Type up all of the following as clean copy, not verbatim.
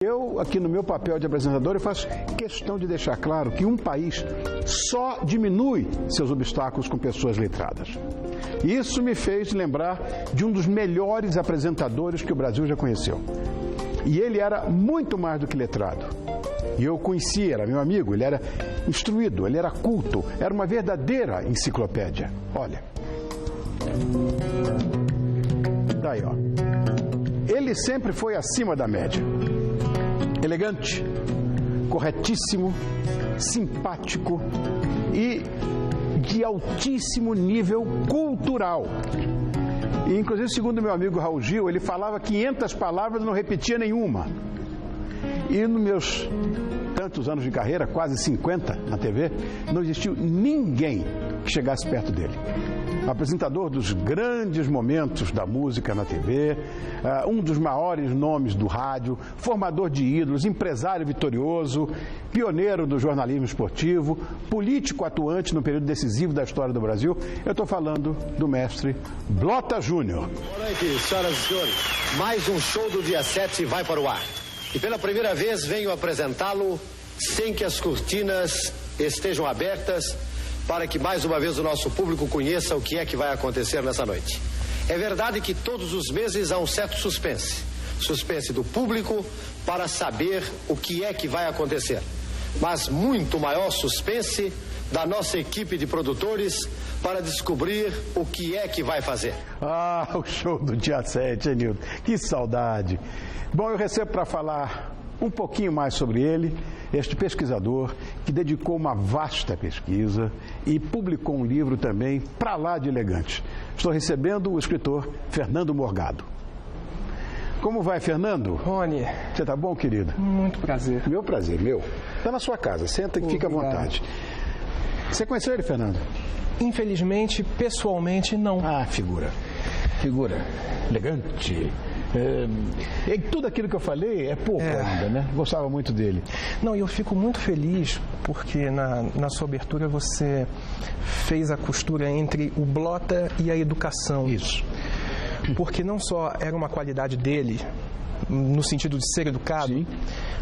Eu, aqui no meu papel de apresentador, eu faço questão de deixar claro que um país só diminui seus obstáculos com pessoas letradas. Isso me fez lembrar de um dos melhores apresentadores que o Brasil já conheceu. E ele era muito mais do que letrado. E eu conhecia, era meu amigo, ele era instruído, ele era culto, era uma verdadeira enciclopédia. Olha. Daí, ó. Ele sempre foi acima da média. Elegante, corretíssimo, simpático e de altíssimo nível cultural. E, inclusive, segundo meu amigo Raul Gil, ele falava 500 palavras e não repetia nenhuma. E nos meus tantos anos de carreira, quase 50 na TV, não existiu ninguém que chegasse perto dele. Apresentador dos grandes momentos da música na TV, um dos maiores nomes do rádio, formador de ídolos, empresário vitorioso, pioneiro do jornalismo esportivo, político atuante no período decisivo da história do Brasil. Eu estou falando do mestre Blota Júnior. Boa noite, senhoras e senhores. Mais um show do dia 7 vai para o ar. E pela primeira vez venho apresentá-lo sem que as cortinas estejam abertas, para que mais uma vez o nosso público conheça o que é que vai acontecer nessa noite. É verdade que todos os meses há um certo suspense. Suspense do público para saber o que é que vai acontecer. Mas muito maior suspense da nossa equipe de produtores para descobrir o que é que vai fazer. Ah, o show do dia 7, hein, Nilton? Que saudade. Bom, eu recebo para falar um pouquinho mais sobre ele, este pesquisador que dedicou uma vasta pesquisa e publicou um livro também para lá de elegante. Estou recebendo o escritor Fernando Morgado. Como vai, Fernando? Rony. Você tá bom, querido? Muito prazer. Meu prazer, meu. Está na sua casa, senta e fica à vontade. Você conheceu ele, Fernando? Infelizmente, pessoalmente, não. Ah, figura. Figura. Elegante. E tudo aquilo que eu falei é pouco ainda, né? Gostava muito dele. Não, e eu fico muito feliz porque na sua abertura você fez a costura entre o Blota e a educação. Isso. Porque não só era uma qualidade dele, no sentido de ser educado, sim,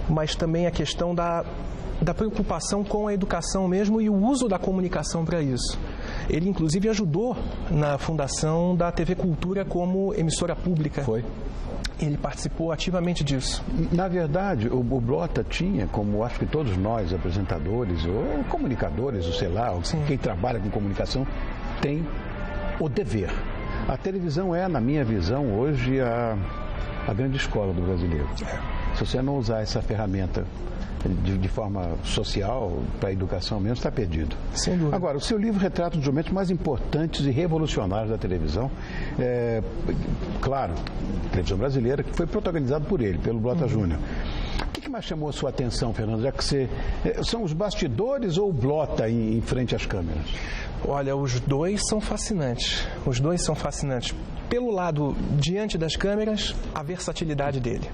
mas também a questão da preocupação com a educação mesmo e o uso da comunicação para isso. Ele, inclusive, ajudou na fundação da TV Cultura como emissora pública. Foi. Ele participou ativamente disso. Na verdade, o Blota tinha, como acho que todos nós, apresentadores ou comunicadores, ou sei lá, sim, quem trabalha com comunicação, tem o dever. A televisão é, na minha visão, hoje a grande escola do brasileiro. Se você não usar essa ferramenta de forma social, para a educação mesmo, está perdido. Sem dúvida. Agora, o seu livro retrata um dos momentos mais importantes e revolucionários da televisão. Claro, televisão brasileira, que foi protagonizado por ele, pelo Blota Júnior. O que mais chamou a sua atenção, Fernando? Já que você... são os bastidores ou o Blota em frente às câmeras? Olha, os dois são fascinantes. Os dois são fascinantes. Pelo lado, diante das câmeras, a versatilidade dele.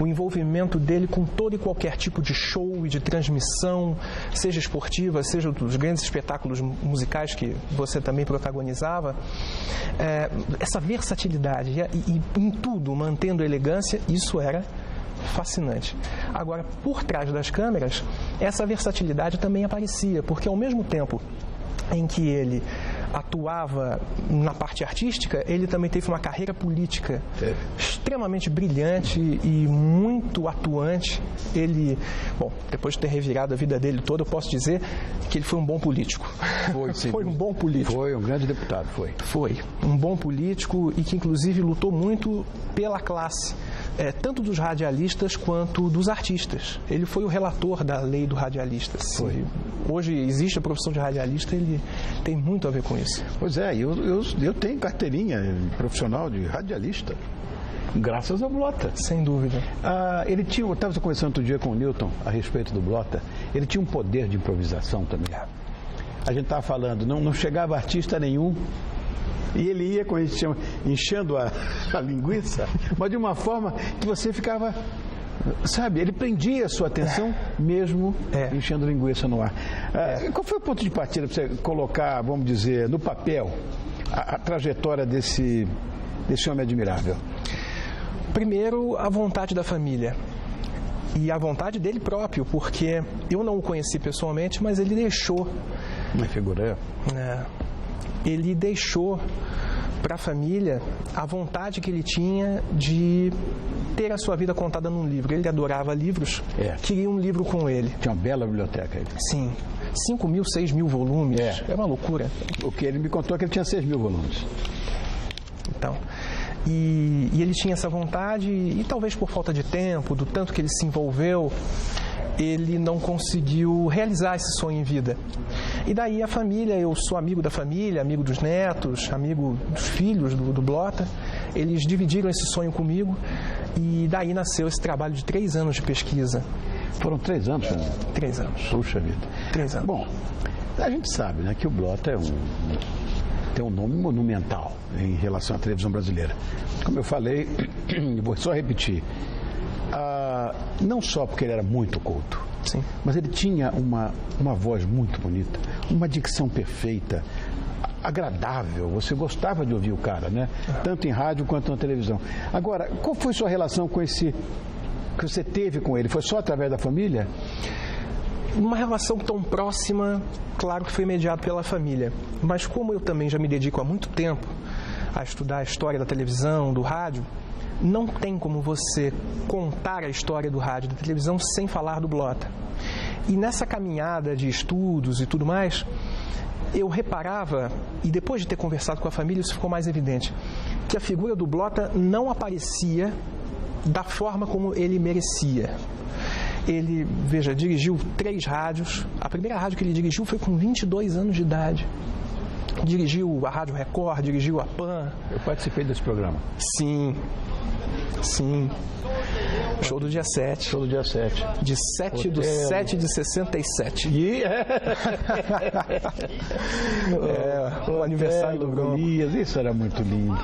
O envolvimento dele com todo e qualquer tipo de show e de transmissão, seja esportiva, seja dos grandes espetáculos musicais que você também protagonizava, essa versatilidade e em tudo mantendo a elegância, isso era fascinante. Agora, por trás das câmeras, essa versatilidade também aparecia, porque ao mesmo tempo em que ele atuava na parte artística, ele também teve uma carreira política extremamente brilhante e muito atuante. Ele, bom, depois de ter revirado a vida dele toda, eu posso dizer que ele foi um bom político. Foi um bom político. Foi um grande deputado, foi. Foi um bom político e que inclusive lutou muito pela classe, tanto dos radialistas quanto dos artistas. Ele foi o relator da lei do radialista. Foi. Hoje existe a profissão de radialista, ele tem muito a ver com isso. Pois é, eu tenho carteirinha profissional de radialista, graças ao Blota. Sem dúvida. Ele tinha, eu estava conversando outro dia com o Newton a respeito do Blota, ele tinha um poder de improvisação também. A gente estava falando, não chegava artista nenhum, e ele ia, como a gente chama, enchendo a linguiça, mas de uma forma que você ficava... Sabe, ele prendia a sua atenção mesmo enchendo linguiça no ar. Qual foi o ponto de partida para você colocar, vamos dizer, no papel a trajetória desse homem admirável? Primeiro, a vontade da família. E a vontade dele próprio, porque eu não o conheci pessoalmente, mas ele deixou. Uma figura. Ele deixou para a família a vontade que ele tinha de ter a sua vida contada num livro. Ele adorava livros, queria um livro com ele. Tinha uma bela biblioteca aí. Sim. 5.000, 6.000 volumes. É uma loucura. O que ele me contou é que ele tinha 6.000 volumes. Então, e ele tinha essa vontade, e talvez por falta de tempo, do tanto que ele se envolveu, ele não conseguiu realizar esse sonho em vida. E daí a família, eu sou amigo da família, amigo dos netos, amigo dos filhos do Blota, eles dividiram esse sonho comigo, e daí nasceu esse trabalho de 3 anos de pesquisa. Foram 3 anos? 3 anos. Puxa vida. 3 anos. Bom, a gente sabe, né, que o Blota tem um nome monumental em relação à televisão brasileira. Como eu falei, vou só repetir, não só porque ele era muito culto, sim, mas ele tinha uma voz muito bonita, uma dicção perfeita, agradável, você gostava de ouvir o cara, né? Tanto em rádio quanto na televisão. Agora, qual foi sua relação com esse que você teve com ele? Foi só através da família? Uma relação tão próxima, claro que foi mediado pela família. Mas como eu também já me dedico há muito tempo a estudar a história da televisão, do rádio, não tem como você contar a história do rádio e da televisão sem falar do Blota. E nessa caminhada de estudos e tudo mais, eu reparava, e depois de ter conversado com a família, isso ficou mais evidente, que a figura do Blota não aparecia da forma como ele merecia. Ele, veja, dirigiu 3 rádios. A primeira rádio que ele dirigiu foi com 22 anos de idade. Dirigiu a Rádio Record, dirigiu a PAN. Eu participei desse programa. Sim. Show do dia 7. Show do dia 7. De 7/7 de 67. O aniversário do Bronco. Isso era muito lindo.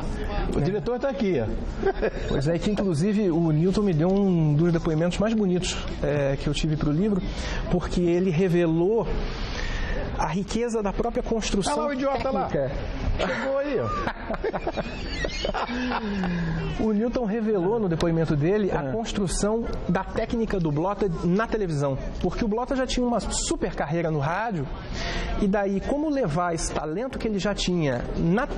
O diretor está aqui, ó. Pois é, que inclusive o Newton me deu um dos depoimentos mais bonitos que eu tive para o livro, porque ele revelou a riqueza da própria construção. Olha lá o idiota técnica. Lá. Chegou aí, ó. O Newton revelou no depoimento dele a construção da técnica do Blota na televisão, porque o Blota já tinha uma super carreira no rádio, e daí como levar esse talento que ele já tinha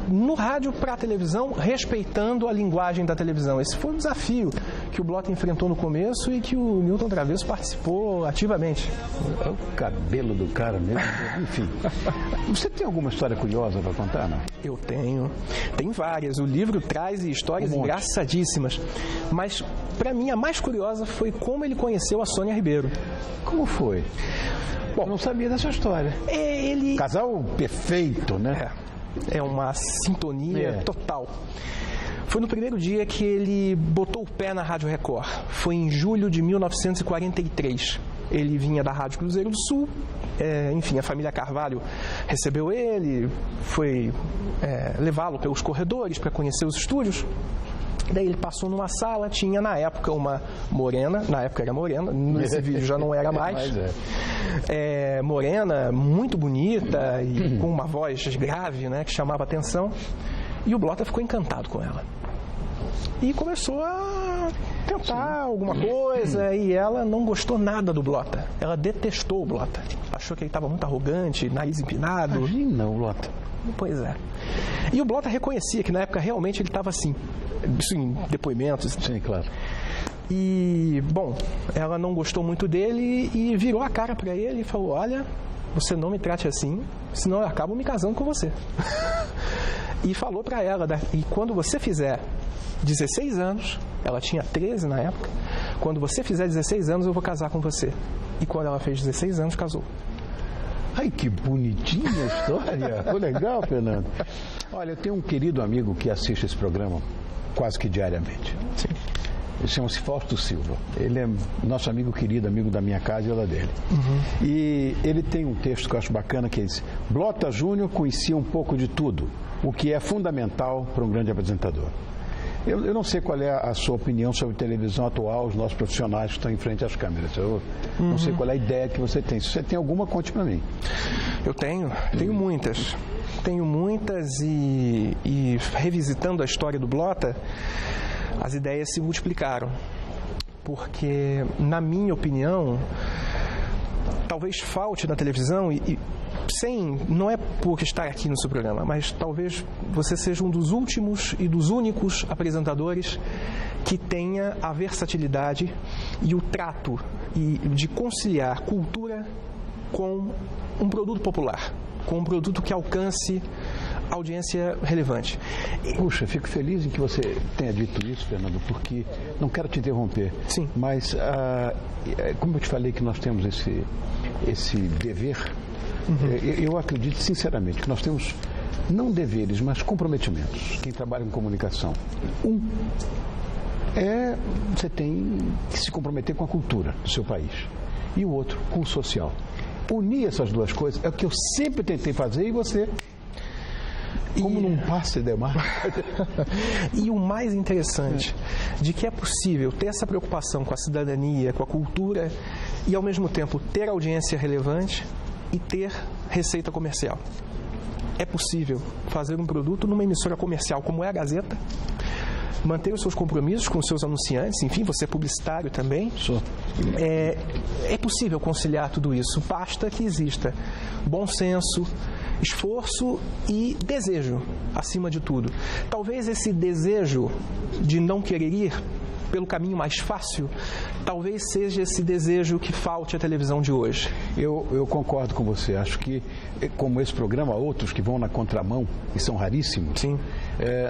no rádio para a televisão, respeitando a linguagem da televisão. Esse foi um desafio que o Blota enfrentou no começo e que o Newton Travesso participou ativamente. O cabelo do cara mesmo. Enfim. Você tem alguma história curiosa para contar, não? Eu tenho. Tem várias. O livro traz histórias engraçadíssimas. Mas, para mim, a mais curiosa foi como ele conheceu a Sônia Ribeiro. Como foi? Bom, não sabia dessa história. Casal perfeito, né? É uma sintonia total. Foi no primeiro dia que ele botou o pé na Rádio Record. Foi em julho de 1943. Ele vinha da Rádio Cruzeiro do Sul. Enfim, a família Carvalho recebeu ele, foi levá-lo pelos corredores para conhecer os estúdios. Daí ele passou numa sala, tinha na época uma morena, na época era morena, nesse vídeo já não era mais, morena, muito bonita e com uma voz grave, né, que chamava atenção, e o Blota ficou encantado com ela. E começou a tentar alguma coisa, e ela não gostou nada do Blota. Ela detestou o Blota. Achou que ele estava muito arrogante, nariz empinado. Imagina o Blota. Pois é. E o Blota reconhecia que na época realmente ele estava assim. Isso em depoimentos. Sim, claro. E, bom, ela não gostou muito dele e virou a cara para ele e falou: olha, você não me trate assim, senão eu acabo me casando com você. E falou para ela, e quando você fizer 16 anos, ela tinha 13 na época, quando você fizer 16 anos eu vou casar com você. E quando ela fez 16 anos, casou. Ai, que bonitinha a história. Foi legal, Fernando. Olha, eu tenho um querido amigo que assiste esse programa quase que diariamente. Sim. Ele chama-se Fausto Silva. Ele é nosso amigo querido, amigo da minha casa e da dele. E ele tem um texto que eu acho bacana, que é esse: Blota Júnior conhecia um pouco de tudo, o que é fundamental para um grande apresentador. Eu não sei qual é a sua opinião sobre televisão atual, os nossos profissionais que estão em frente às câmeras. Eu não sei qual é a ideia que você tem. Se você tem alguma, conte para mim. Eu tenho muitas. Tenho muitas e revisitando a história do Blota, as ideias se multiplicaram. porque, na minha opinião, talvez falte na televisão não é por estar aqui no seu programa, mas talvez você seja um dos últimos e dos únicos apresentadores que tenha a versatilidade e o trato de conciliar cultura com um produto popular, com um produto que alcance audiência relevante. Puxa, fico feliz em que você tenha dito isso, Fernando, porque não quero te interromper. Sim. Mas, como eu te falei que nós temos esse dever, eu acredito sinceramente que nós temos não deveres, mas comprometimentos. Quem trabalha com comunicação. Você tem que se comprometer com a cultura do seu país. E o outro, com o social. Unir essas duas coisas é o que eu sempre tentei fazer e você... Como num passe de mar. E o mais interessante, de que é possível ter essa preocupação com a cidadania, com a cultura, e ao mesmo tempo ter audiência relevante e ter receita comercial. É possível fazer um produto numa emissora comercial como é a Gazeta, manter os seus compromissos com os seus anunciantes, enfim, você é publicitário também. Sou. É possível conciliar tudo isso, basta que exista bom senso, esforço e desejo, acima de tudo. Talvez esse desejo de não querer ir pelo caminho mais fácil, talvez seja esse desejo que falte à televisão de hoje. Eu concordo com você. Acho que, como esse programa, outros que vão na contramão, e são raríssimos, sim,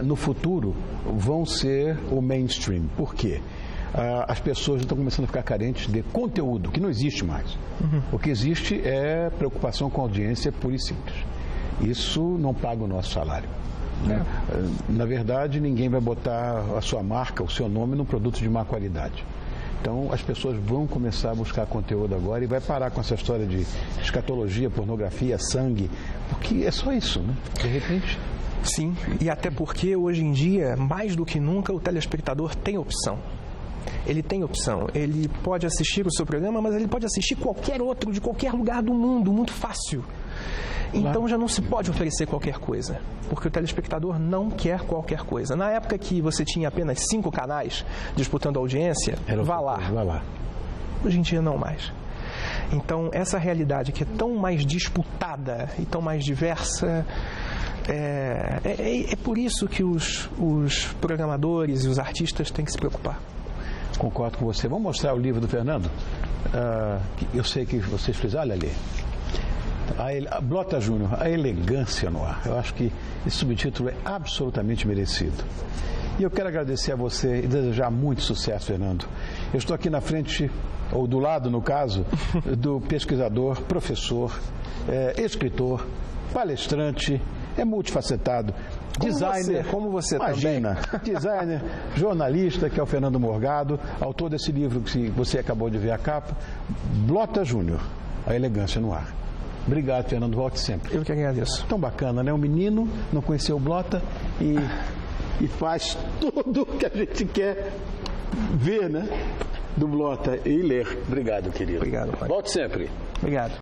no futuro vão ser o mainstream. Por quê? As pessoas estão começando a ficar carentes de conteúdo, que não existe mais. O que existe é preocupação com a audiência pura e simples. Isso não paga o nosso salário. Né? Na verdade, ninguém vai botar a sua marca, o seu nome num produto de má qualidade. Então, as pessoas vão começar a buscar conteúdo agora e vai parar com essa história de escatologia, pornografia, sangue, porque é só isso, né? De repente... Sim, e até porque hoje em dia, mais do que nunca, o telespectador tem opção. Ele tem opção. Ele pode assistir o seu programa, mas ele pode assistir qualquer outro, de qualquer lugar do mundo, muito fácil. Então já não se pode oferecer qualquer coisa, porque o telespectador não quer qualquer coisa. Na época que você tinha apenas 5 canais disputando audiência, vá lá. Hoje em dia não mais. Então essa realidade que é tão mais disputada e tão mais diversa, é por isso que os programadores e os artistas têm que se preocupar. Concordo com você. Vamos mostrar o livro do Fernando? Eu sei que vocês fizeram, olha ali. Blota Júnior, a elegância no ar. Eu acho que esse subtítulo é absolutamente merecido. E eu quero agradecer a você e desejar muito sucesso, Fernando. Eu estou aqui na frente, ou do lado, no caso, do pesquisador, professor, escritor, palestrante, multifacetado, designer, como você imagina, também. Designer, jornalista, que é o Fernando Morgado, autor desse livro que você acabou de ver a capa, Blota Júnior, a elegância no ar. Obrigado, Fernando. Volte sempre. Eu que agradeço. Tão bacana, né? Um menino não conheceu o Blota e faz tudo que a gente quer ver, né? Do Blota e ler. Obrigado, querido. Obrigado, pai. Volte sempre. Obrigado.